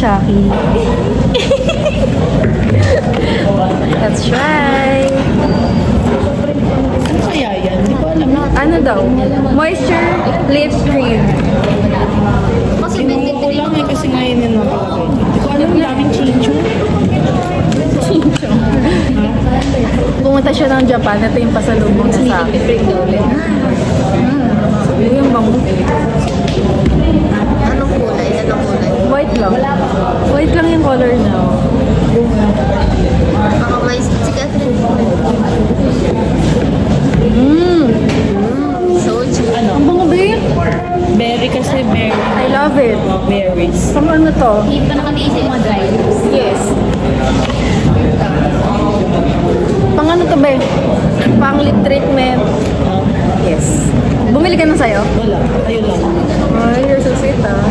Shaki. Let's try. Ano kaya yan? Hindi ko alam. Ano daw? Moisture lip cream. Sinuko ko lang eh kasi ngayon yun ako. Hindi ko alam, daming chincho. Pumunta siya ng Japan. Ito yung pasalubong na sa akin. Ito yung bango. Anong kulay? Anong kulay? White lang. White lang yung color na. Baka may si Catherine. Soju. Ano? Ang bango ba yun? Berry kasi berry. I love it. Berries. Pang ano to? Hindi pa nakatiis yung mga dry lips. Yes. Pang ano to ba? Pang lip treatment. Yes. Bumili ka na sa'yo? Wala. Ayun lang. Ay, you're so sweet ah.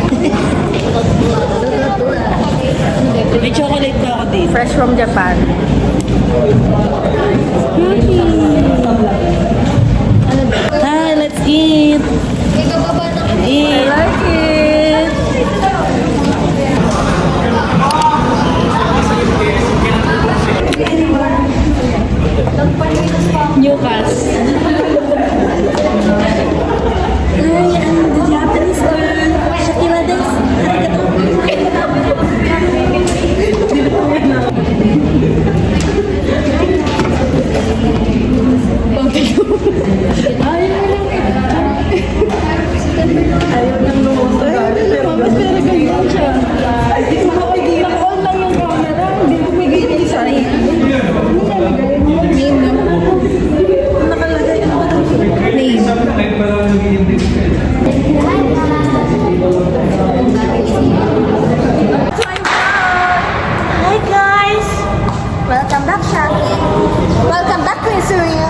May chocolate ka ako dito. Fresh from Japan. Hi, let's eat. I Eat. like it. New cast. Mas talaga yun siya. Naka-on lang yung camera. Hindi ko pwede sorry. Name na. Nakalagay ano ba ito? Name. Hi guys! Welcome back, Shaki. Welcome back, Queen Surya.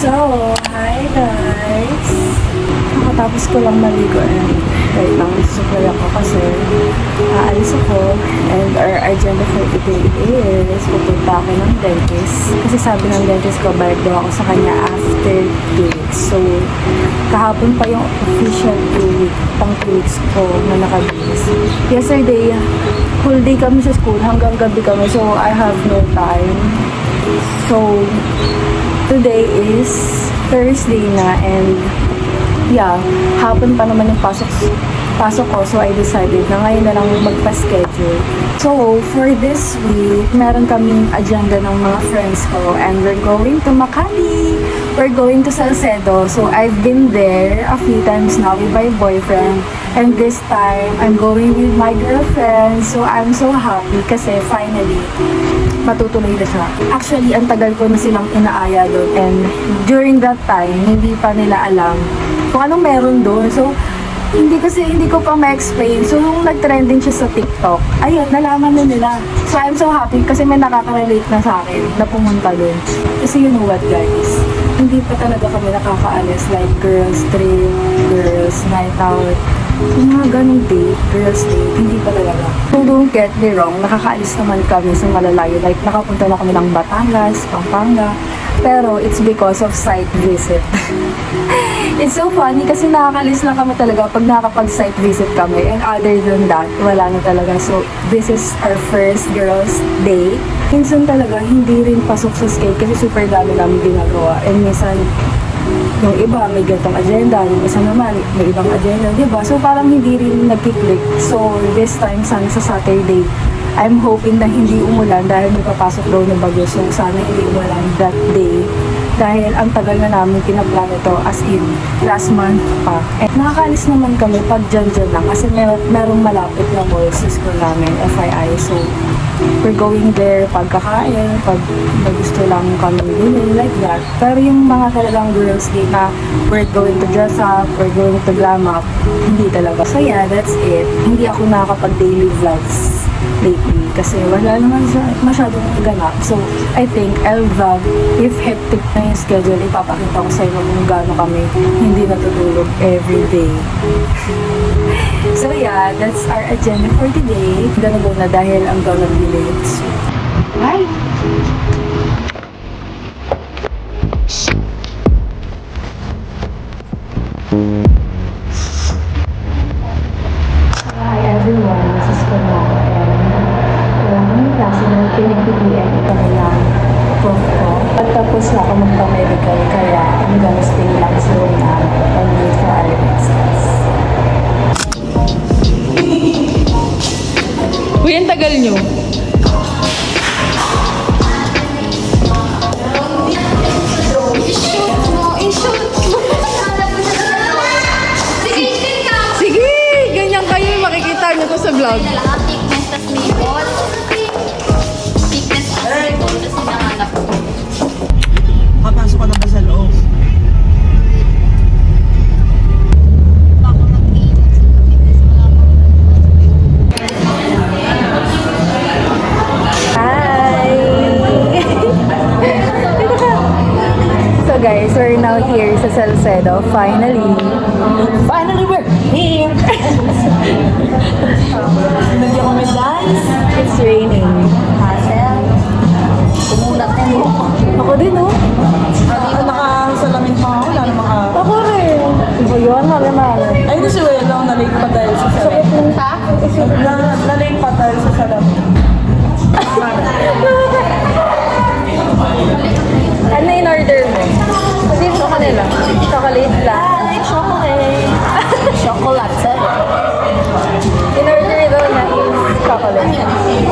So, hi guys! Nakatapos ko lang maligo and right now nagsusupply ako kasi aalis ako and our agenda for today is pupunta ako ng dentist. Kasi sabi ng dentist ko, balik daw ako sa kanya after 2 weeks. So, kahapon pa yung official 2 weeks ko na nakabis. Yesterday, whole day kami sa school, hanggang gabi kami, so I have no time. So, today is Thursday na and yeah, hapon pa naman yung pasok ko, so I decided na ngayon na lang magpa-schedule. So, for this week, meron kaming agenda ng mga friends ko and we're going to Makati. We're going to Salcedo. So, I've been there a few times now with my boyfriend and this time, I'm going with my girlfriend. So, I'm so happy kasi finally, matutuloy na siya. Actually, ang tagal ko na silang inaaya doon and during that time, hindi pa nila alam kung anong meron doon. So, hindi ko pa ma-explain. So, nung nag-trending siya sa TikTok, ayun, nalaman na nila. So, I'm so happy kasi may nakaka-relate na sa akin na pumunta doon. Kasi you know what, guys? Hindi pa talaga kami nakakaalis like girls trip, girls night out. Yung mga ganong date, girls date, hindi pa talaga. So, don't get me wrong, nakakaalis naman kami sa malalayo. Like, nakapunta na kami ng Batangas, Pampanga. Pero, it's because of site visit. It's so funny kasi nakakalis lang kami talaga pag nakapag-site visit kami. And other than that, wala na talaga. So, this is our first girls' day. Minsan talaga, hindi rin pasok sa skate kasi super dami namin ginagawa. And minsan, yung iba may gantong agenda, yung isa naman may ibang agenda, di ba? So, parang hindi rin nagkiklik. So, this time, sana sa Saturday, I'm hoping na hindi umulan dahil may papasok daw na bagyo. So, sana hindi umulan that day. Dahil ang tagal na namin pinaplano ito as in last month pa. And nakakaalis naman kami pag dyan lang kasi merong malapit na mall sa school namin, FYI. So, we're going there pag kakain, pag may gusto lang kami bilhin, like that. Pero yung mga talagang girls day na we're going to dress up, we're going to glam up, hindi talaga. So yeah, that's it. Hindi ako nakakapag-daily vlogs lately kasi wala naman masyadong ganap. So, I think I'll vlog if hectic na yung schedule. Ipapakita ko sa inyo kung gaano kami hindi natutulog everyday. So yeah, that's our agenda for today. Gonna go na dahil ang gawin village. Bye! Hi everyone, this is Kunal and wala namang klase na pinagpipilian ito na lang prof ko. Pagtapos na ako magpa-medical kaya I'm gonna stay lang sa room na and wait for our next class. Uy, ang tagal nyo. Sige, ganyan kayo. Makikita nyo to sa vlog. Thickness, tas maple. Thickness, tas maple, tas hinahanap ko. Papasok ka na ba sa loob? Baka mag-iingat sa fitness, wala akong Hi! So guys, we're now here sa Salcedo. Finally, we're here! Medyo kami dance. It's raining. hassle. Tumulat na mo. Ako din, oh. Nakasalamin pa ako, wala namang Ako rin. Iba yun, mali-mali. Ay, hindi si Welo, na-late pa dahil sa salamin. Na-late pa dahil sa salamin. Ano in order mo? Sabihin mo kanila. Chocolate lang. Chocolate. Chocolate, sir. In order daw na is chocolate.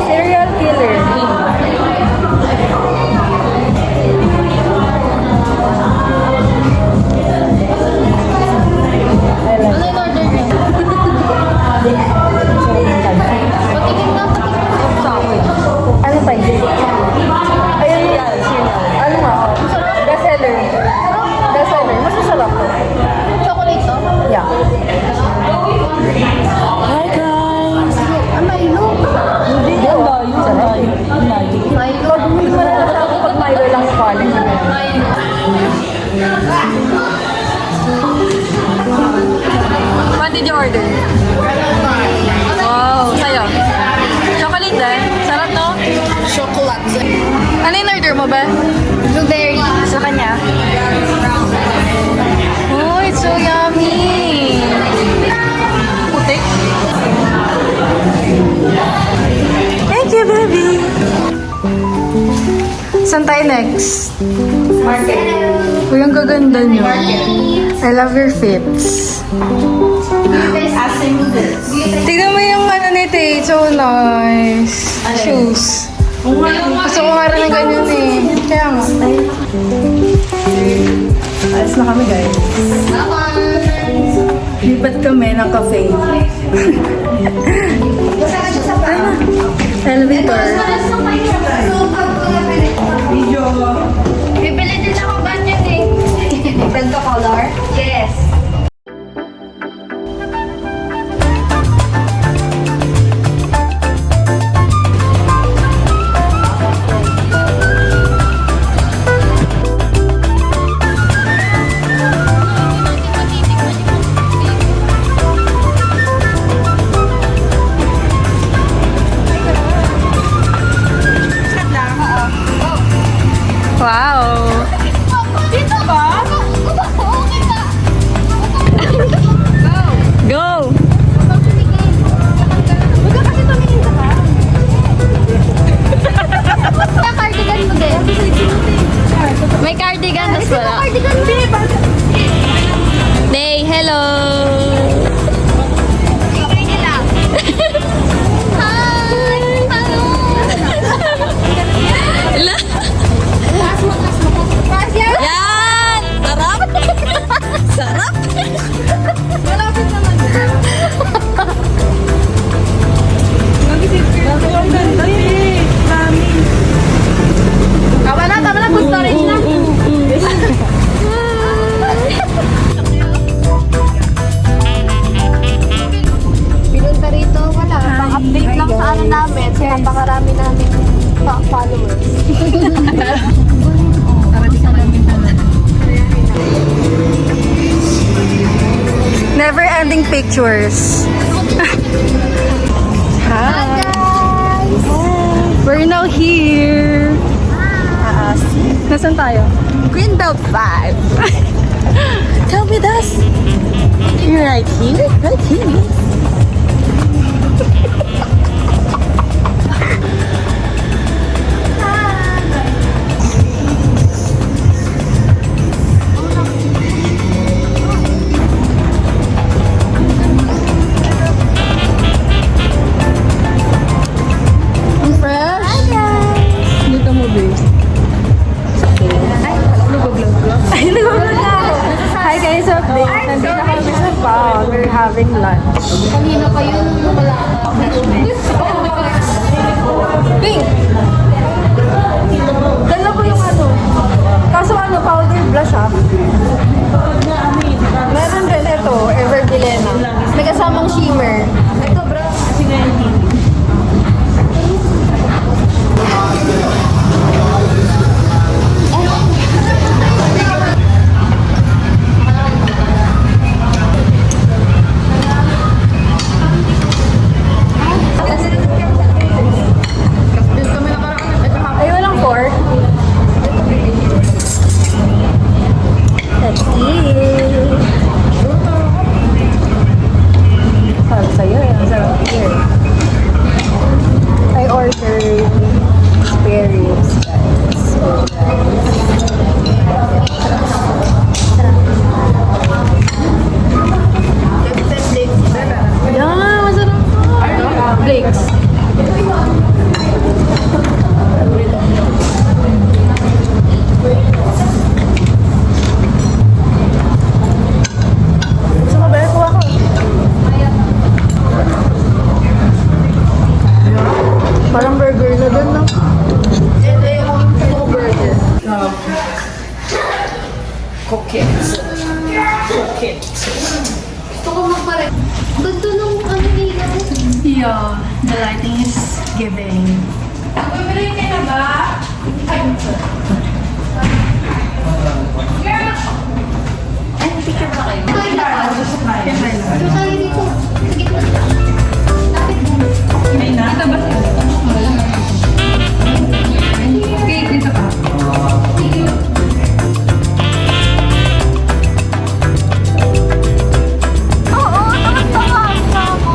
Serial killer. I like Ano yung order niyo? Patingin na, patingin. Ano pa yun? Ayun yan. Ano nga? Bestseller. Bestseller. Mas masarap to. Chocolate to? Yeah. Hi guys! Ah, Milo. Hindi Ang layo, ang layo, ang layo. Milo. Hindi mo na nasabi pag Milo lang yung quality. What did you order? Wow, sa'yo. Chocolate din. Sarap, no? Chocolate. Ano yung order mo ba? Blueberry. Sa kanya? Oh, it's so yummy! Putik? Thank you, baby! Saan tayo next? Market. Uy, ang gaganda niyo. I love your fits. Tignan mo yung ano ni Tay. So nice. Shoes. Gusto ko nga rin ng ganyan eh. Kaya nga. Alas na kami guys. Lipat kami ng cafe. Elevator. Bibili din ako ganyan eh. Ganito color? Yes. Wow! Dito ba? Go! Huwag ka kasi tumingin sa ka. May cardigan mo din. May cardigan, tas wala. Cardigan mo. Day, hello! Hi! Hello! Taas mo. Taas yan? Yan! Sarap! Sarap! Malapit naman. Ang ganda eh! Promise! Tama na. Good storage na. Pinunta rito, wala. Pang-update lang sa ano namin. Sa napakarami namin followers. Never-ending pictures. Hi! Guys! We're now here. Nasaan tayo? Greenbelt 5. Come with us. You're right here? Right here. Ang fresh. Dito mo, babes. Ay, nag-vlog na ako. Hi guys, update. Nandito kami sa bar. We're having lunch. Kanina pa yun, wala. Pink! Dala ko yung ano. Kaso ano, powder blush ah. Meron din ito, Everbilena. May kasamang shimmer. Ito bro. Ay, walang fork. Let's eat. Sabi sa'yo eh, ang sarap here. I ordered spare ribs, guys. Yeah, masarap po. Blake's. Gusto mo ba? Kuha ko. Parang burger na dun, no? Ito yung burger. Gusto ko magpare. Ganda nung ano nila. Yeah, the lighting is giving. Bumili ka na ba? Kain na ka. Ito tayo dito. Sige. Lapit mo. Okay, dito ka. Oo, tawa mo.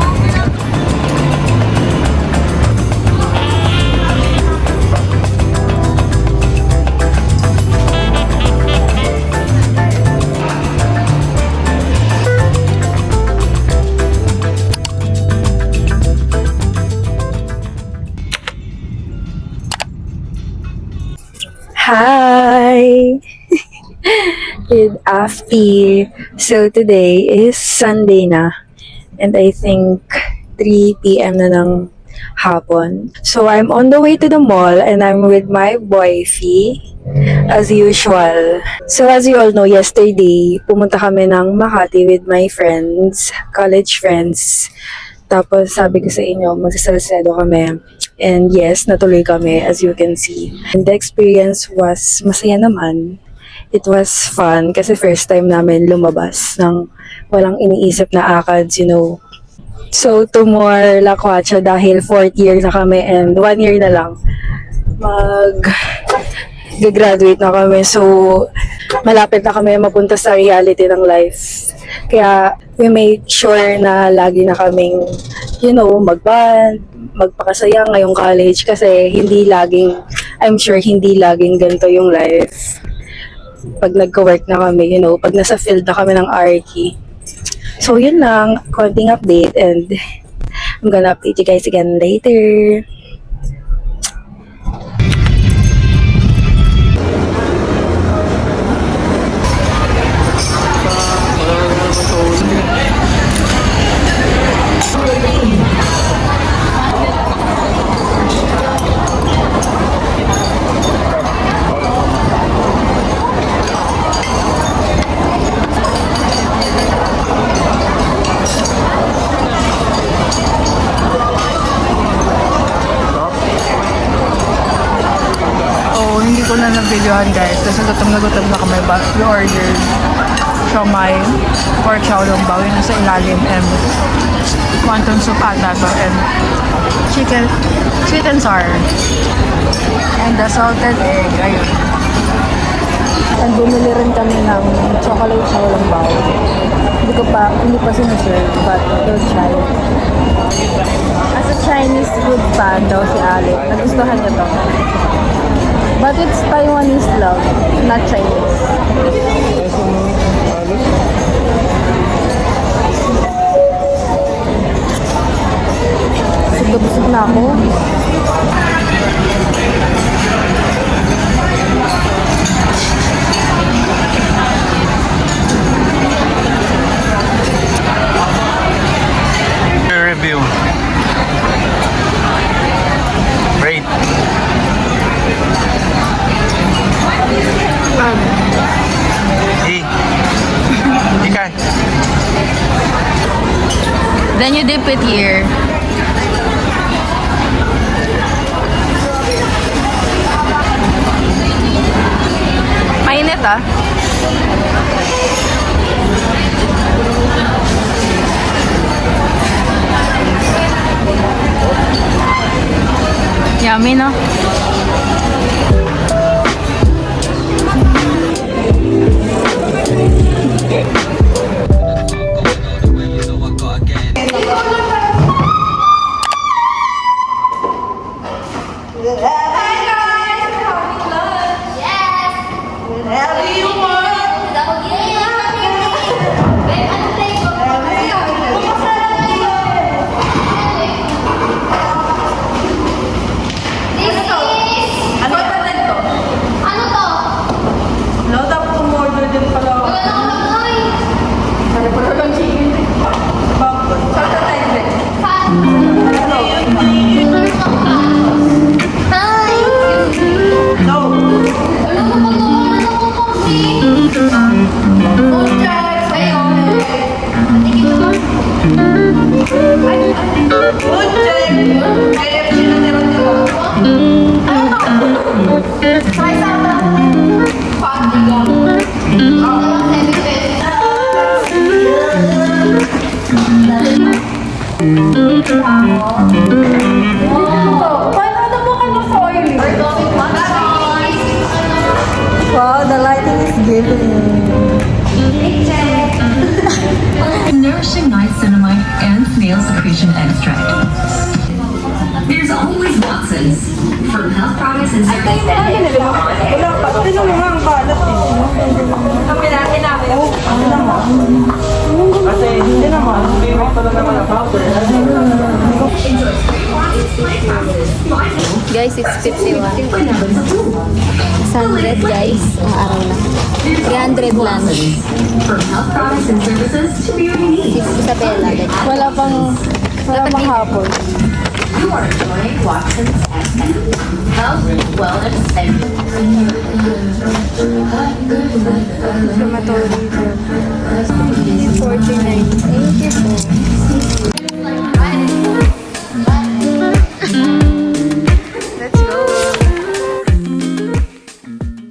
Hi! Good afternoon. So today is Sunday na. And I think 3 p.m. na ng hapon. So I'm on the way to the mall and I'm with my boyfie as usual. So as you all know, yesterday pumunta kami ng Makati with my friends, college friends. Tapos sabi ko sa inyo, magsasalsado kami. And yes, natuloy kami as you can see. And the experience was masaya naman. It was fun kasi first time namin lumabas ng walang iniisip na ACADS, you know. So, to more lakwatsa dahil 4th year na kami and 1 year na lang graduate na kami. So, malapit na kami mapunta sa reality ng life. Kaya, we made sure na lagi na kaming, you know, mag-band, magpakasaya ngayong college kasi hindi laging, I'm sure hindi laging ganito yung life. Pag nagka-work na kami, you know, pag nasa field na kami ng RK. So, yun lang, konting update and I'm gonna update you guys again later. Hindi ko na na-videohan guys kasi gutom na kami ba we ordered siomai, pork xiaolong bao yun nasa ilalim and wonton soup ata to and chicken, sweet and sour and the salted egg, ayun. And bumili rin kami ng chocolate xiaolong bao. Hindi ko pa hindi pa sinuserve, but they'll try. As a Chinese food fan daw si Alec, nagustuhan niya to. But it's Taiwanese love, not Chinese. Busog na ako. Review. Great. Ikan. Then you dip it here. Mainit ah. Yummy, no? Wow, the lighting is giving. Nourishing niacinamide and snail secretion extract. There's always Watson's. From health products and services. Wala pa. Tignan mo nga ang kalat eh. Kasi hindi naman. Favorite pa lang naman ang powder. Guys, it's 51. 100 guys, ang araw na. 300 lang. From health products and services to beauty needs. Isabela, guys. Wala pang hapon. You are enjoying Watson's health, wellness, and Crematory.